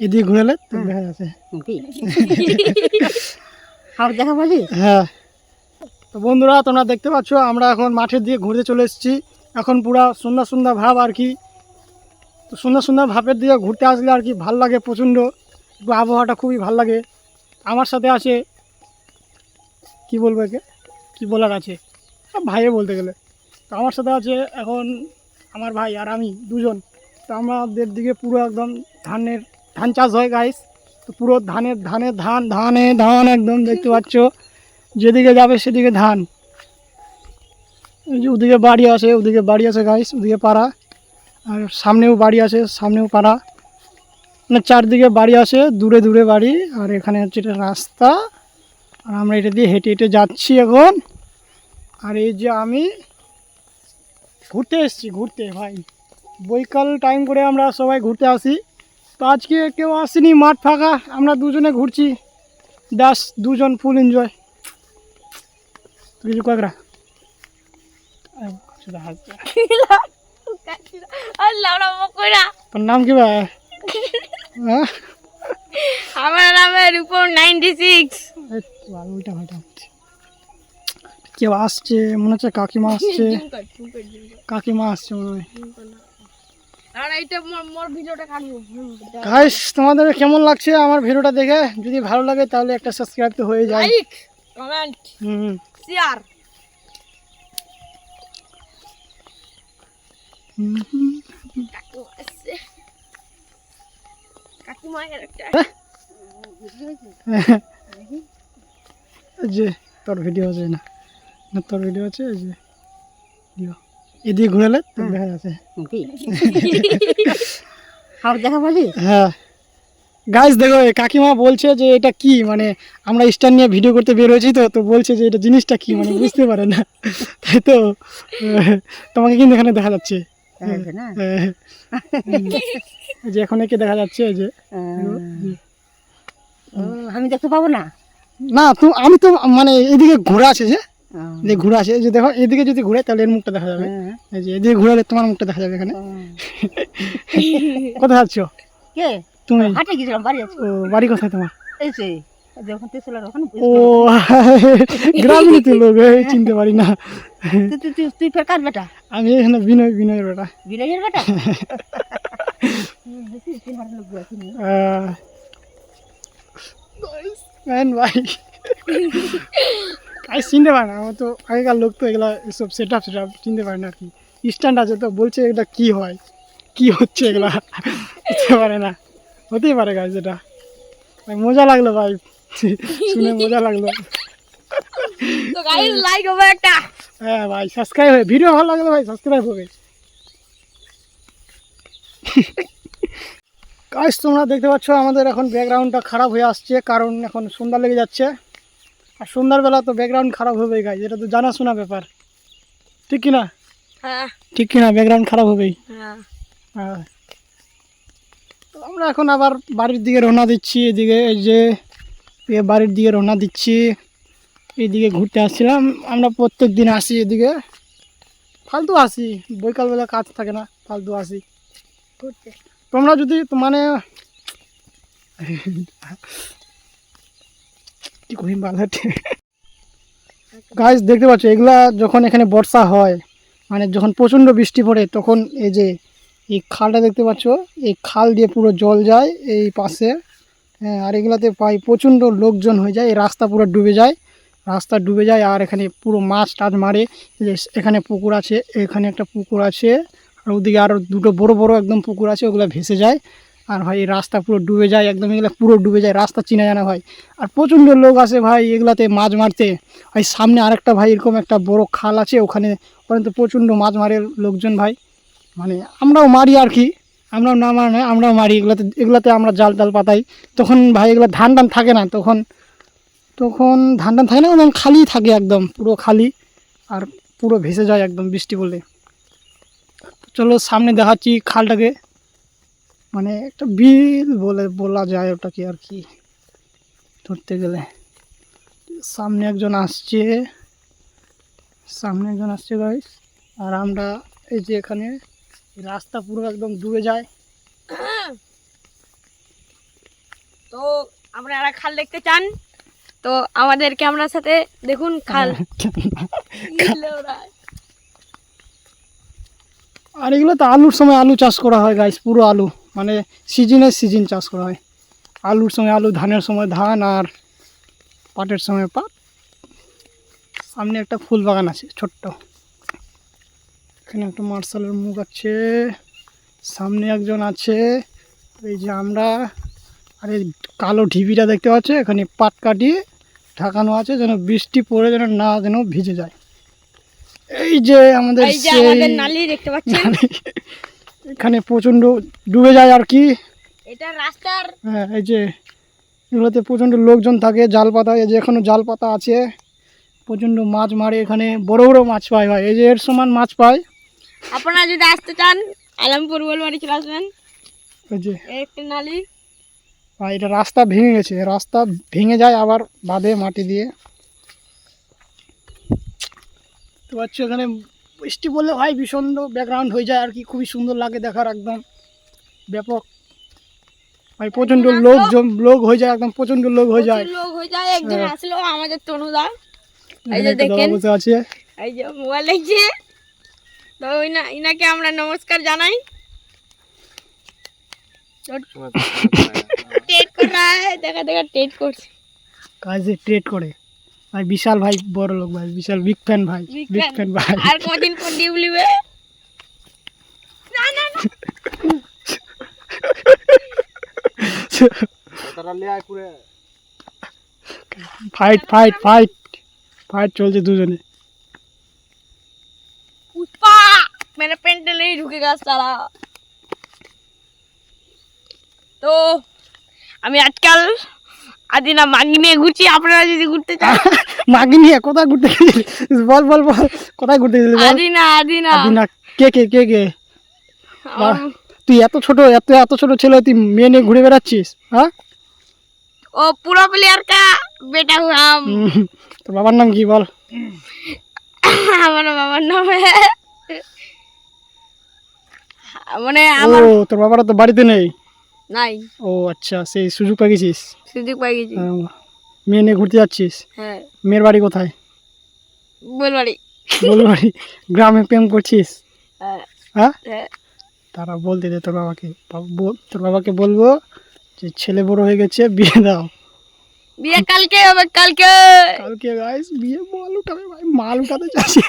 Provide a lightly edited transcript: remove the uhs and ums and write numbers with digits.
এদিকে ঘুরালে তো দেখা যাচ্ছে। দেখা পাবি? হ্যাঁ, তো বন্ধুরা তোমরা দেখতে পাচ্ছ আমরা এখন মাঠের দিকে ঘুরতে চলে এসেছি। এখন পুরা সন্ধ্যা সন্ধ্যা ভাব আর কি। তো সন্ধ্যা সন্ধ্যা ভাবের দিকে ঘুরতে আসলে আর কি ভাল লাগে প্রচণ্ড, আবহাওয়াটা খুবই ভাল লাগে। আমার সাথে আছে, কি বলবো একে, কী বলার আছে, ভাইয়ে বলতে গেলে। তো আমার সাথে আছে এখন আমার ভাই আর আমি দুজন। তো আমাদের দিকে পুরো একদম ধান চাষ হয় গাইস। তো পুরো ধান একদম দেখতে পাচ্ছ, যেদিকে যাবে সেদিকে ধান। এই যে ওদিকে বাড়ি আছে গাইস, ওদিকে পাড়া, আর সামনেও বাড়ি আছে, সামনেও পাড়া, মানে চারদিকে বাড়ি আছে, দূরে দূরে বাড়ি। আর এখানে হচ্ছে এটা রাস্তা, আর আমরা এটা দিয়ে হেঁটে হেঁটে যাচ্ছি এখন। আর এই যে আমি ঘুরতে এসেছি, ঘুরতে ভাই বৈকাল টাইম করে আমরা সবাই ঘুরতে আসি। তো আজকে কেউ আসেনি, মাঠ ফাঁকা, আমরা দুজনে ঘুরছি, দাস দুজন ফুল এনজয়। কিছু কয়েকরা তোর নাম কি ভাই? হ্যাঁ, আমার নামে রূপম 96। উল্টা ফাল্টা কেউ আসছে মনে হচ্ছে, কাকিমা আসছে, কাকিমা আসছে মনে হয়। গাইস তোমাদের কেমন লাগছে আমার ভিডিওটা দেখে? যদি ভালো লাগে তাহলে একটা সাবস্ক্রাইব তো হয়ে যায়, লাইক কমেন্ট শেয়ার। যে তোর ভিডিও আছে না, তোর ভিডিও আছে, এই যে এদিকে ঘুরালে তো দেখা যাচ্ছে। দেখা পাবি? হ্যাঁ গাইস দেখো, কাকিমা বলছে যে এটা কি, মানে আমরা স্ট্যান্ড নিয়ে ভিডিও করতে বের হয়েছি, তো বলছে যে এটা জিনিসটা কি, মানে বুঝতে পারে না। তাই তো তোমাকে কিন্তু এখানে দেখা যাচ্ছে, যে এখন একে দেখা যাচ্ছে, এই যে আমি দেখতে পাবো না? না তো আমি তো মানে এদিকে ঘোরা আছে, যে ঘোরা আছে, যে দেখো এদিকে যদি ঘুরে তাহলে এর মুখটা দেখা যাবে, এই যে এদিকে ঘুরালে তোমার মুখটা দেখা যাবে এখানে। কোথায় যাচ্ছ কে? তুমি? হাটে গেছিলাম, বাড়ি আছি। ও বাড়ি কোথায় তোমার? এই যে যখন তেসলার ওখানে। ও গ্রামীণ তো লোক, চিনতে পারি না। তুই ফের কার বেটা? আমি এখানে বিনয়ের বেটা। বিনয়ের বেটা? ভাই আমি চিনতে পারি না, আমার তো আগেকার লোক, তো এগুলা সব সেট আপ চিনতে পারি না আর কি। স্ট্যান্ড আছে তো বলছে এটা কি হয়, কি হচ্ছে এগুলা বুঝতে পারে না। হতেই পারে গাছ, এটা মজা লাগলো ভাই, শুনে মজা লাগলো। তো গাইস লাইক হবে একটা। হ্যাঁ ভাই সাবস্ক্রাইব হবে, ভিডিও ভালো লাগলে ভাই সাবস্ক্রাইব হবে। গাইস তোমরা দেখতে পাচ্ছ আমাদের এখন ব্যাকগ্রাউন্ডটা খারাপ হয়ে আসছে, কারণ এখন সন্ধ্যা লেগে যাচ্ছে, আর সন্ধ্যারবেলা তো ব্যাকগ্রাউন্ড খারাপ হবেই গাইস, এটা তো জানাশোনা ব্যাপার, ঠিক কিনা? হ্যাঁ ঠিক কিনা, ব্যাকগ্রাউন্ড খারাপ হবেই। হ্যাঁ। হ্যাঁ, তো আমরা এখন আবার বাড়ির দিকে রওনা দিচ্ছি, এদিকে এই যে বাড়ির দিকে রওনা দিচ্ছি। এইদিকে ঘুরতে আসছিলাম, আমরা প্রত্যেক দিন আসি এদিকে, ফালতু আসি, বৈকালবেলা কাজ থাকে না, ফালতু আসি ঘুরতে। তোমরা যদি মানে কি করি গাছ দেখতে পাচ্ছ, এগুলা যখন এখানে বর্ষা হয়, মানে যখন প্রচণ্ড বৃষ্টি পড়ে, তখন এই যে এই খালটা দেখতে পাচ্ছ, এই খাল দিয়ে পুরো জল যায় এই পাশে। হ্যাঁ, আর এগুলাতে প্রায় প্রচণ্ড লোকজন হয়ে যায়, এই রাস্তা পুরো ডুবে যায়, রাস্তা ডুবে যায়। আর এখানে পুরো মাছ টাছ মারে, এই যে এখানে পুকুর আছে, এখানে একটা পুকুর আছে, আর ওদিকে আরও দুটো বড় বড় একদম পুকুর আছে, ওগুলো ভেসে যায়। আর ভাই এই রাস্তা পুরো ডুবে যায় একদম, এগুলো পুরো ডুবে যায়, রাস্তা চিনা জানা ভাই। আর প্রচণ্ড লোক আসে ভাই এগুলাতে মাছ মারতে। ভাই সামনে আরেকটা ভাই এরকম একটা বড় খাল আছে, ওখানে তো প্রচণ্ড মাছ মারে লোকজন ভাই, মানে আমরাও মারি আর কি, আমরাও না মারা নয়, আমরাও মারি এগুলাতে আমরা জাল টাল পাতাই। তখন ভাই এগুলো ধান টান থাকে না, তখন ধান টান থাকে না, তখন খালি থাকে একদম পুরো খালি, আর পুরো ভেসে যায় একদম বৃষ্টি পড়লে। চলো সামনে দেখাচ্ছি খালটাকে, মানে একটা বিল বলা যায় ওটাকে আর কি ধরতে গেলে। সামনে একজন আসছে গাইস, আর আমরা এই যে এখানে রাস্তা পুরো একদম ডুবে যায়, তো আপনারা খাল দেখতে চান তো আমাদের ক্যামেরার সাথে দেখুন খাল। আর এগুলো তো আলুর সময় আলু চাষ করা হয় গাইস, পুরো আলু, মানে সিজন চাষ করা হয়। আলুর সময় আলু, ধানের সময় ধান, আর পাটের সময় পাট। সামনে একটা ফুল বাগান আছে ছোট্ট, এখানে একটা মার্শালের মুখ আছে, সামনে একজন আছে, এই যে আমরা। আর এই কালো ঢিবিটা দেখতে পাচ্ছ, এখানে পাট কাটিয়ে ঢাকানো আছে যেন বৃষ্টি পড়ে যেন ভিজে যায়। এই যে আমাদের এই যে আমাদের নালি দেখতে পাচ্ছেন, এখানে প্রচণ্ড ডুবে যায় আর কি। এটা রাস্তার, হ্যাঁ, এই যে এগুলোতে প্রচণ্ড লোকজন থাকে, জাল পাতা, এই যে এখনও জাল পাতা আছে, প্রচণ্ড মাছ মারে এখানে, বড় বড় মাছ পায় ভাই, এই যে এর সমান মাছ পায়। আপনারা যদি আসতে চান আলমপুর গোলবাড়ি চলে আসবেন। ওই যে এই একটা নালি, ভাই এটা রাস্তা ভেঙে গেছে, রাস্তা ভেঙে যায় আবার বাঁধে মাটি দিয়ে। তো পাচ্ছ এখানে বৃষ্টি পড়লে ভাই ভীষণ ব্যাকগ্রাউন্ড হয়ে যায় আর কি, খুবই সুন্দর লাগে দেখার, একদম ব্যাপক ভাই, প্রচণ্ড লোক হয়ে যায়, একদম প্রচণ্ড লোক হয়ে যায়। প্রচুর লোক হয়ে যায়। একজন হ্যাঁ। আসলো আমাদের তনুদা, এই এখানে যে একটা দাদা দেখেন, বসে আছে। এই যে মোবাইল দেখছে, তো ইনাকে আমরা নমস্কার জানাই। টেট कर रहा है, দেখা টেট করছে, কাজে ট্রেড করে ভাই, বিশাল ভাই, বড় লোক ভাই, বিশাল বিগ ফ্যান ভাই, বিগ ফ্যান ভাই। আর কদিন পর ডিউলিবে না না না ফাইট চলছে দুজনে। पुष्पा मेरे पेंट नहीं ढुकेगा साला। তো আমি আজকাল আদিনা মাগি নিয়ে ঘুরছি, আপনারা যদি ঘুরতে চান। মাগি নিয়ে কোথায় ঘুরতে গেছিলি? বল কোথায় ঘুরতে গেছিলি বল। আদিনা আদিনা কে বাহ, তুই এত ছোট ছেলে, তুই মেয়ে নিয়ে ঘুরে বেড়াচ্ছিস? হ্যাঁ, ও পুরো প্লেয়ার কা বেটা हूं हम। তোর বাবার নাম কি বল? আমার বাবার নাম মানে ও, আমার তোর বাবারা তো বাড়িতে নেই। নাই, ও আচ্ছা, সেই সুযোগ পেয়ে গেছিস, সুযোগ পাই গেছি। মেয়ে নিয়ে ঘুরতে যাচ্ছিস। হ্যাঁ, মেয়ের বাড়ি কোথায়? বলবাড়ি। বাড়ি গ্রামে প্রেম করছিস? হ্যাঁ হ্যাঁ, হ্যাঁ। তারা বলতে দে তোর বাবাকে, তোর বাবাকে বলবো যে ছেলে বড় হয়ে গেছে, বিয়ে দাও। বিয়ে কালকে হবে, কালকে। কালকে গাইস বিয়ে, মাল উঠাবে ভাই, মাল উঠাতে চাইছে।